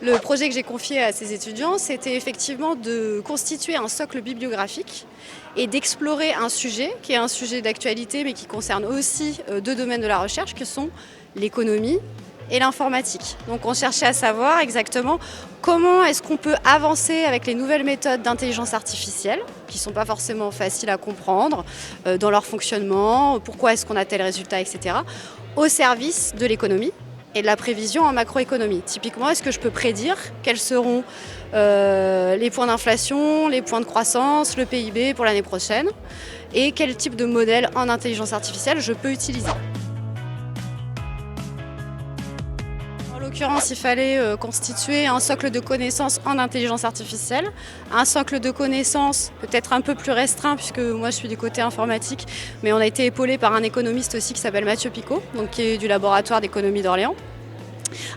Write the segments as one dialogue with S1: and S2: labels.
S1: Le projet que j'ai confié à ces étudiants, c'était effectivement de constituer un socle bibliographique et d'explorer un sujet qui est un sujet d'actualité mais qui concerne aussi deux domaines de la recherche que sont l'économie et l'informatique. Donc on cherchait à savoir exactement comment est-ce qu'on peut avancer avec les nouvelles méthodes d'intelligence artificielle qui ne sont pas forcément faciles à comprendre dans leur fonctionnement, pourquoi est-ce qu'on a tel résultat, etc., au service de l'économie et de la prévision en macroéconomie. Typiquement, est-ce que je peux prédire quels seront les points d'inflation, les points de croissance, le PIB pour l'année prochaine et quel type de modèle en intelligence artificielle je peux utiliser. En l'occurrence, il fallait constituer un socle de connaissances en intelligence artificielle, un socle de connaissances peut-être un peu plus restreint puisque moi je suis du côté informatique, mais on a été épaulé par un économiste aussi qui s'appelle Mathieu Picot, donc qui est du laboratoire d'économie d'Orléans.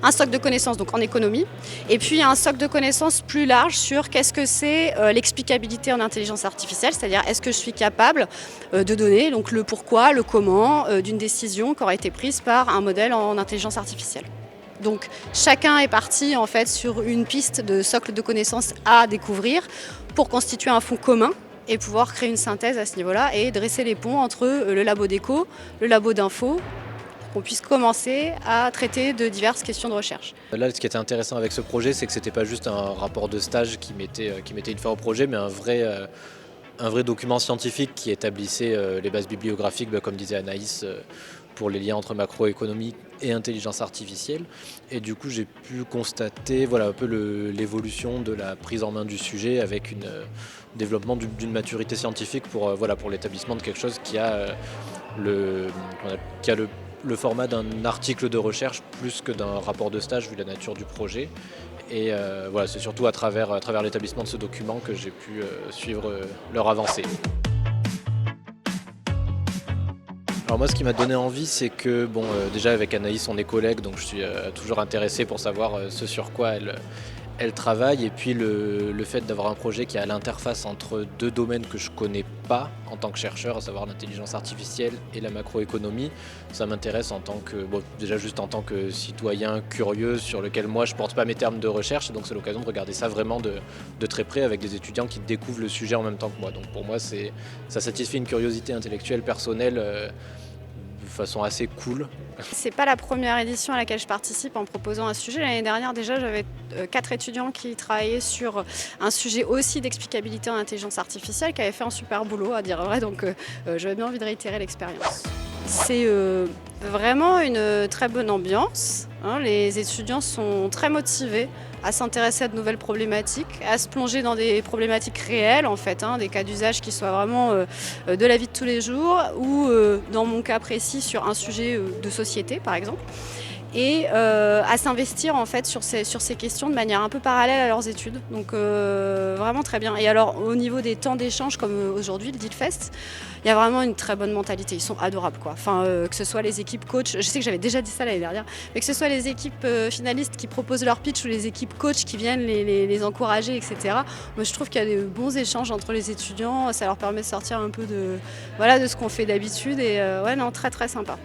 S1: Un socle de connaissances donc en économie, et puis un socle de connaissances plus large sur qu'est-ce que c'est l'explicabilité en intelligence artificielle, c'est-à-dire est-ce que je suis capable de donner donc le pourquoi, le comment d'une décision qui aura été prise par un modèle en intelligence artificielle. Donc chacun est parti en fait sur une piste de socle de connaissances à découvrir pour constituer un fond commun et pouvoir créer une synthèse à ce niveau-là et dresser les ponts entre le labo d'éco, le labo d'info, qu'on puisse commencer à traiter de diverses questions de recherche.
S2: Là, ce qui était intéressant avec ce projet, c'est que c'était pas juste un rapport de stage qui mettait une fin au projet, mais un vrai document scientifique qui établissait les bases bibliographiques, comme disait Anaïs, pour les liens entre macroéconomie et intelligence artificielle. Et du coup, j'ai pu constater un peu l'évolution de la prise en main du sujet avec un développement d'une maturité scientifique pour l'établissement de quelque chose qui a le format d'un article de recherche plus que d'un rapport de stage vu la nature du projet. Et c'est surtout à travers l'établissement de ce document que j'ai pu suivre leur avancée. Alors moi, ce qui m'a donné envie, c'est que déjà avec Anaïs, on est collègues, donc je suis toujours intéressé pour savoir ce sur quoi elle travaille. Et puis le fait d'avoir un projet qui est à l'interface entre deux domaines que je connais pas en tant que chercheur, à savoir l'intelligence artificielle et la macroéconomie, ça m'intéresse en tant que, déjà juste en tant que citoyen curieux sur lequel moi je porte pas mes termes de recherche. Donc c'est l'occasion de regarder ça vraiment de très près avec des étudiants qui découvrent le sujet en même temps que moi. Donc pour moi, ça satisfait une curiosité intellectuelle personnelle de façon assez cool.
S1: C'est pas la première édition à laquelle je participe en proposant un sujet. L'année dernière déjà j'avais 4 étudiants qui travaillaient sur un sujet aussi d'explicabilité en intelligence artificielle qui avaient fait un super boulot à dire vrai, donc j'avais bien envie de réitérer l'expérience. C'est vraiment une très bonne ambiance, hein. Les étudiants sont très motivés à s'intéresser à de nouvelles problématiques, à se plonger dans des problématiques réelles en fait, hein, des cas d'usage qui soient vraiment de la vie de tous les jours ou dans mon cas précis sur un sujet de société par exemple. Et à s'investir en fait sur ces questions de manière un peu parallèle à leurs études. Donc vraiment très bien. Et alors au niveau des temps d'échange comme aujourd'hui, le DealFest, il y a vraiment une très bonne mentalité. Ils sont adorables quoi. Enfin, que ce soit les équipes coach, je sais que j'avais déjà dit ça l'année dernière, mais que ce soit les équipes finalistes qui proposent leur pitch ou les équipes coach qui viennent les encourager, etc. Moi je trouve qu'il y a des bons échanges entre les étudiants. Ça leur permet de sortir un peu de ce qu'on fait d'habitude et ouais non, très très sympa.